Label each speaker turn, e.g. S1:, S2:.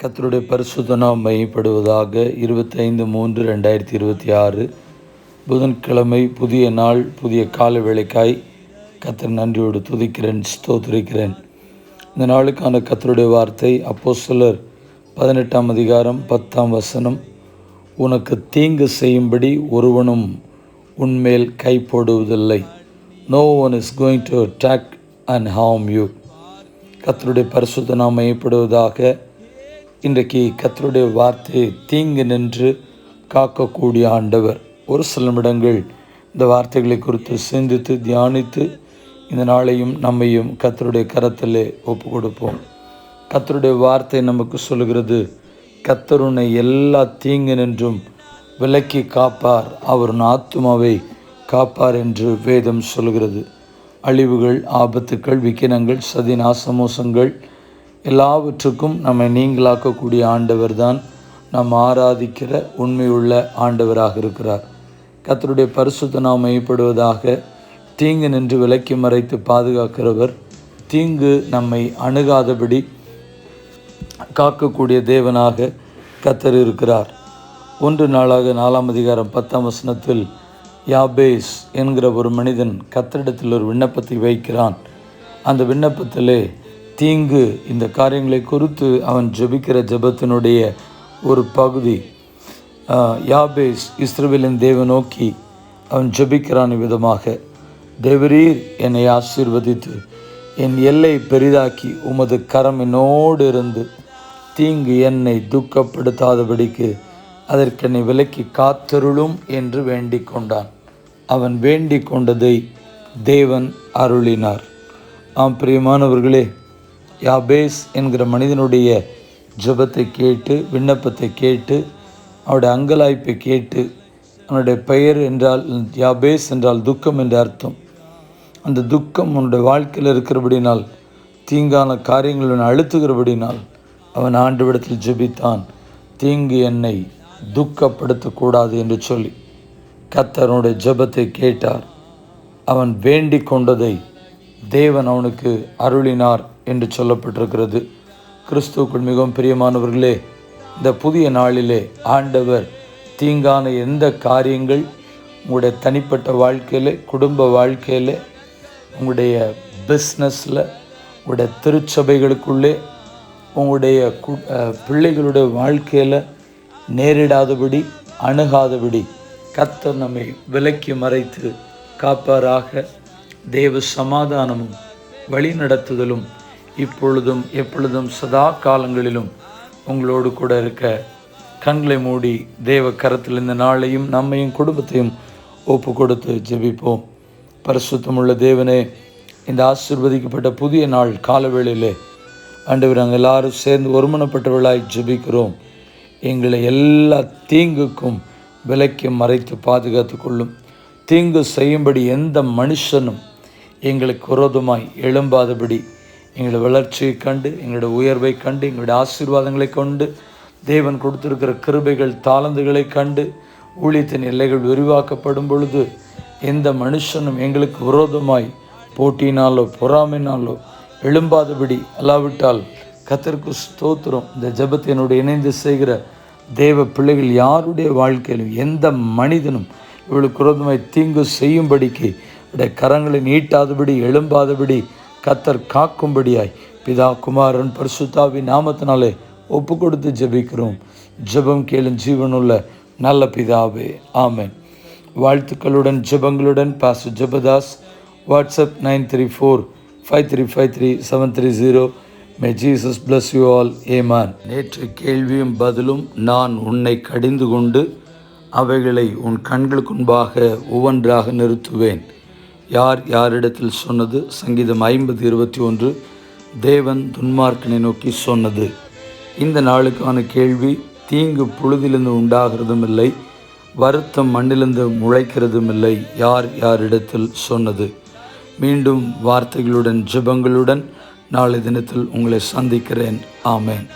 S1: கர்த்தருடைய பரிசுத்த நாமம் மையப்படுவதாக. 25/3/2026 புதன்கிழமை, புதிய நாள், புதிய கால வேளைக்காய் கர்த்தர் நன்றியோடு துதிக்கிறேன், ஸ்தோத்திரிக்கிறேன். இந்த நாளுக்கான கர்த்தருடைய வார்த்தை அப்போஸ்தலர் 18ஆம் அதிகாரம் 10ஆம் வசனம். உனக்கு தீங்கு செய்யும்படி ஒருவனும் உன்மேல் கை போடுவதில்லை. No one is going to attack and harm you. கர்த்தருடைய பரிசுத்த நாமம் மையப்படுவதாக. இன்றைக்கு கர்த்தருடைய வார்த்தையை தீங்கு நின்று காக்கக்கூடிய ஆண்டவர். ஒரு சில நிமிடங்கள் இந்த வார்த்தைகளை குறித்து சிந்தித்து தியானித்து இந்த நாளையும் நம்மையும் கர்த்தருடைய கரத்திலே ஒப்பு கொடுப்போம். கர்த்தருடைய வார்த்தை நமக்கு சொல்கிறது, கர்த்தர் உன்னை எல்லா தீங்கு நின்றும் விலக்கி காப்பார், அவர் ஆத்துமாவை காப்பார் என்று வேதம் சொல்கிறது. அழிவுகள், ஆபத்துக்கள், விக்கினங்கள், சதி, நாசமோசங்கள் எல்லாவற்றுக்கும் நம்மை நீங்களாக்கக்கூடிய ஆண்டவர் தான் நாம் ஆராதிக்கிற உண்மையுள்ள ஆண்டவராக இருக்கிறார். கர்த்தருடைய பரிசுத்த நாமம் மையப்படுவதாக. தீங்கு நின்று விலக்கி மறைத்து பாதுகாக்கிறவர், தீங்கு நம்மை அணுகாதபடி காக்கக்கூடிய தேவனாக கர்த்தர் இருக்கிறார். 1 நாளாக 4ஆம் அதிகாரம் 10ஆம் வசனத்தில் யாபேஸ் என்கிற ஒரு மனிதன் கர்த்தரிடத்தில் ஒரு விண்ணப்பத்தை வைக்கிறான். அந்த விண்ணப்பத்திலே தீங்கு, இந்த காரியங்களை குறித்து அவன் ஜெபிக்கிற ஜெபத்தினுடைய ஒரு பகுதி. யாபேஸ் இஸ்ரவேலின் தேவனை நோக்கி அவன் ஜெபிக்கிறான் விதமாக, தேவரீர் என்னை ஆசீர்வதித்து என் எல்லை பெரிதாக்கி உமது கரம் என்னோடு இருந்து தீங்கு என்னை துக்கப்படுத்தாதபடிக்கு அதற்கு என்னை விலக்கி காத்தருளும் என்று வேண்டிக் கொண்டான். அவன் வேண்டிக் கொண்டதை தேவன் அருளினார். ஆம் பிரியமானவர்களே, யாபேஸ் என்கிற மனிதனுடைய ஜெபத்தை கேட்டு, விண்ணப்பத்தை கேட்டு, அவனுடைய அங்கலாய்ப்பை கேட்டு, அவனுடைய பெயர் என்றால் யாபேஸ் என்றால் துக்கம் என்ற அர்த்தம். அந்த துக்கம் அவனுடைய வாழ்க்கையில் இருக்கிறபடினால், தீங்கான காரியங்களுடன் அழுத்துகிறபடினால் அவன் ஆண்டவரிடத்தில் ஜெபித்தான், தீங்கு என்னை துக்கப்படுத்தக்கூடாது என்று சொல்லி. கர்த்தருடைய ஜெபத்தை கேட்டார். அவன் வேண்டிக் கொண்டதை தேவன் அவனுக்கு அருளினார் என்று சொல்லப்பட்டிருக்கிறது. கிறிஸ்துவுக்குள் மிகவும் பிரியமானவர்களே, இந்த புதிய நாளிலே ஆண்டவர் தீங்கான எந்த காரியங்கள் உங்களுடைய தனிப்பட்ட வாழ்க்கையில், குடும்ப வாழ்க்கையில், உங்களுடைய பிஸ்னஸில், உங்களுடைய திருச்சபைகளுக்குள்ளே, உங்களுடைய பிள்ளைகளுடைய வாழ்க்கையில் நேரிடாதபடி, அணுகாதபடி கர்த்தர் நம்மை விலக்கி மறைத்து காப்பாராக. தேவ சமாதானமும் வழி நடத்துதலும் இப்பொழுதும் எப்பொழுதும் சதா காலங்களிலும் உங்களோடு கூட இருக்க. கண்களை மூடி தேவ கரத்தில் இந்த நாளையும் நம்மையும் குடும்பத்தையும் ஒப்பு கொடுத்து ஜெபிப்போம். பரிசுத்தமுள்ள தேவனே, இந்த ஆசீர்வதிக்கப்பட்ட புதிய நாள் காலவேளையிலே ஆண்டவர் நாங்கள் எல்லாரும் சேர்ந்து ஒருமனப்பட்டவர்களாய் ஜெபிக்கிறோம். எங்களை எல்லா தீங்குக்கும் விலக்கி மறைத்து பாதுகாத்து கொள்ளும். தீங்கு செய்யும்படி எந்த மனுஷனும் எங்களுக்கு விரோதமாய் எழும்பாதபடி எங்களுடைய வளர்ச்சியை கண்டு, எங்களுடைய உயர்வை கண்டு, எங்களுடைய ஆசீர்வாதங்களை கொண்டு, தேவன் கொடுத்திருக்கிற கிருபைகள், தாளந்துகளை கண்டு, ஊழியத்தின் எல்லைகள் விரிவாக்கப்படும் பொழுது எந்த மனுஷனும் எங்களுக்கு விரோதமாய் போட்டியினாலோ பொறாமையினாலோ எழும்பாதபடி, அல்லாவிட்டால் கர்த்தருக்கு ஸ்தோத்திரம். இந்த ஜெபத்தினுடைய இணைந்து செய்கிற தேவ பிள்ளைகள் யாருடைய வாழ்க்கையிலும் எந்த மனிதனும் இவளுக்கு விரோதமாய் தீங்கு செய்யும்படிக்கு கரங்களை நீட்டாதபடி, எழும்பாதபடி கர்த்தர் காக்கும்படியாய் பிதா, குமாரன், பரிசுத்தாவின் நாமத்தினாலே ஒப்பு கொடுத்து ஜெபிக்கிறோம். ஜெபம் கேளும் ஜீவனுள்ள நல்ல பிதாவே, ஆமென். வாழ்த்துக்களுடன் ஜெபங்களுடன் pastor Jebadas. WhatsApp 9345353730. May Jesus bless you all. Amen. நேற்று கேள்வியும் பதிலும். நான் உன்னை கடிந்து கொண்டு அவைகளை உன் கண்களுக்கு முன்பாக ஒவ்வொன்றாக நிறுத்துவேன். யார் யாரிடத்தில் சொன்னது? சங்கீதம் 50:21. தேவன் துன்மார்க்கனை நோக்கி சொன்னது. இந்த நாளுக்கான கேள்வி, தீங்கு புழுதிலிருந்து உண்டாகிறதும் இல்லை, வருத்தம் மண்ணிலிருந்து முளைக்கிறதும் இல்லை. யார் யாரிடத்தில் சொன்னது? மீண்டும் வார்த்தைகளுடன் ஜெபங்களுடன் நாளை தினத்தில் உங்களை சந்திக்கிறேன். ஆமென்.